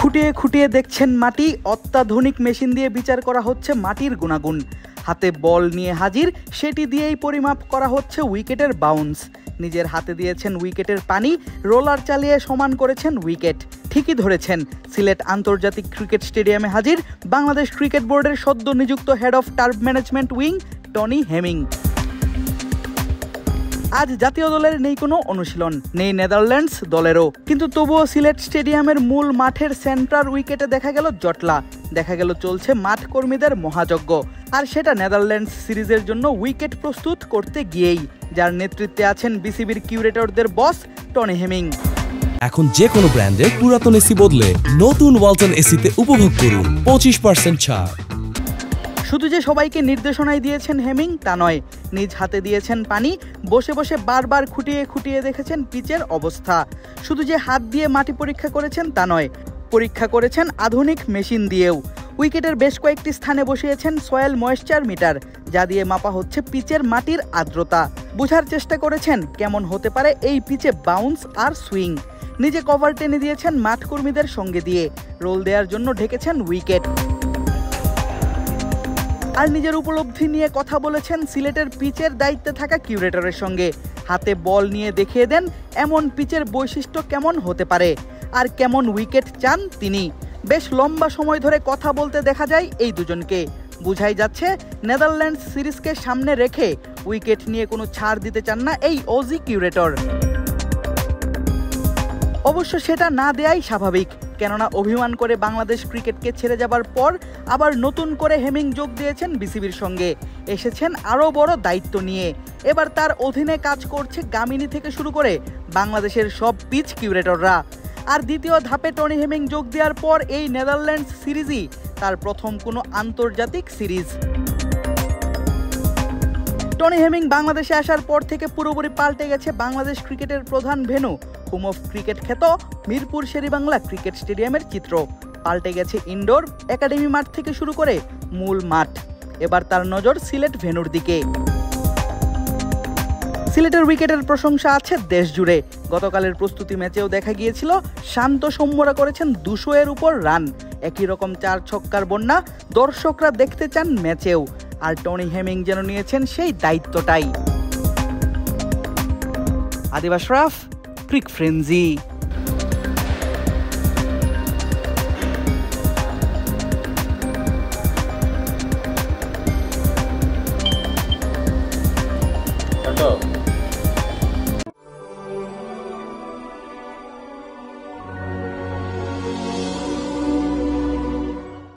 খুঁটিয়ে খুঁটিয়ে দেখছেন মাটি, অত্যাধুনিক মেশিন দিয়ে বিচার করা হচ্ছে মাটির গুণাগুণ। হাতে বল নিয়ে হাজির, সেটি দিয়েই পরিমাপ করা হচ্ছে উইকেটের বাউন্স। নিজের হাতে দিয়েছেন উইকেটের পানি, রোলার চালিয়ে সমান করেছেন উইকেট। ঠিকই ধরেছেন, সিলেট আন্তর্জাতিক ক্রিকেট স্টেডিয়ামে হাজির বাংলাদেশ ক্রিকেট বোর্ডের সদ্য নিযুক্ত head of turf management wing Tony Hemming. আজ জাতীয় দলের নেই কোনো অনুশীলন, নেই নেদারল্যান্ডস দলেরও, কিন্তু তবুও সিলেট স্টেডিয়ামের মূল মাঠের সেন্ট্রাল উইকেটে দেখা গেল জটলা, দেখা গেল চলছে মাঠ কর্মীদের মহাযজ্ঞ। আর সেটা নেদারল্যান্ডস সিরিজের জন্য উইকেট প্রস্তুত করতে গিয়েই, যার নেতৃত্বে আছেন বিসিবির কিউরেটরদের বস টনি হেমিং। এখন যে কোনো ব্র্যান্ডের পুরাতন এসি বদলে নতুন ওয়ালটন এসিতে উপভোগ করুন 25% ছাড়। শুধু যে সবাইকে নির্দেশনাই দিয়েছেন হেমিং তা নয়, নিজ হাতে দিয়েছেন পানি, বসে বসে বারবার খুঁটিয়ে খুঁটিয়ে দেখেছেন পিচের অবস্থা। শুধু যে হাত দিয়ে মাটি পরীক্ষা করেছেন তা নয়, পরীক্ষা করেছেন আধুনিক মেশিন দিয়েও। উইকেটের বেশ কয়েকটি স্থানে বসিয়েছেন সয়েল ময়েশ্চার মিটার, যা দিয়ে মাপা হচ্ছে পিচের মাটির আর্দ্রতা। বোঝার চেষ্টা করেছেন কেমন হতে পারে এই পিচে বাউন্স আর সুইং। নিজে কভার টেনে দিয়েছেন মাঠ কর্মীদের সঙ্গে দিয়ে, রোল দেওয়ার জন্য ঢেকেছেন উইকেট। আর নিজের উপলব্ধি নিয়ে কথা বলেছেন সিলেটের পিচের দায়িত্বে থাকা কিউরেটরের সঙ্গে। হাতে বল নিয়ে দেখিয়ে দেন এমন পিচের বৈশিষ্ট্য কেমন হতে পারে আর কেমন উইকেট চান তিনি। বেশ লম্বা সময় ধরে কথা বলতে দেখা যায় এই দুজনকে। বুঝাই যাচ্ছে নেদারল্যান্ডস সিরিজকে সামনে রেখে উইকেট নিয়ে কোনো ছাড় দিতে চান না এই অজি কিউরেটর। অবশ্য সেটা না দেয়াই স্বাভাবিক, কেননা অভিমান করে বাংলাদেশ ক্রিকেটকে ছেড়ে যাবার পর আবার নতুন করে হেমিং যোগ দিয়েছেন বিসিবির সঙ্গে, এসেছেন আরও বড় দায়িত্ব নিয়ে। এবার তার অধীনে কাজ করছে গামিনী থেকে শুরু করে বাংলাদেশের সব পিচ কিউরেটররা। আর দ্বিতীয় ধাপে টনি হেমিং যোগ দেওয়ার পর এই নেদারল্যান্ডস সিরিজই তার প্রথম কোনো আন্তর্জাতিক সিরিজ। টনি হেমিং বাংলাদেশে আসার পর থেকে পুরোপুরি পাল্টে গেছে বাংলাদেশ ক্রিকেটের প্রধান ভেন্যু, হোম অফ ক্রিকেট খ্যাত মিরপুর শেরেবাংলা ক্রিকেট স্টেডিয়ামের চিত্র। পাল্টে গেছে ইনডোর, একাডেমি মাঠ থেকে শুরু করে মূল মাঠ। এবার তার নজর সিলেট ভেন্যুর দিকে। সিলেটের উইকেটের প্রশংসা আছে দেশ জুড়ে। গতকালের প্রস্তুতি ম্যাচেও দেখা গিয়েছিল শান্ত সৌম্যরা করেছেন 200-এর উপর রান। একই রকম 4 ছক্কার বন্যা দর্শকরা দেখতে চান ম্যাচেও, আর টনি হেমিং যেন নিয়েছেন সেই দায়িত্বটাই। আদিব আশরাফ, ক্রিক ফ্রেন্জি।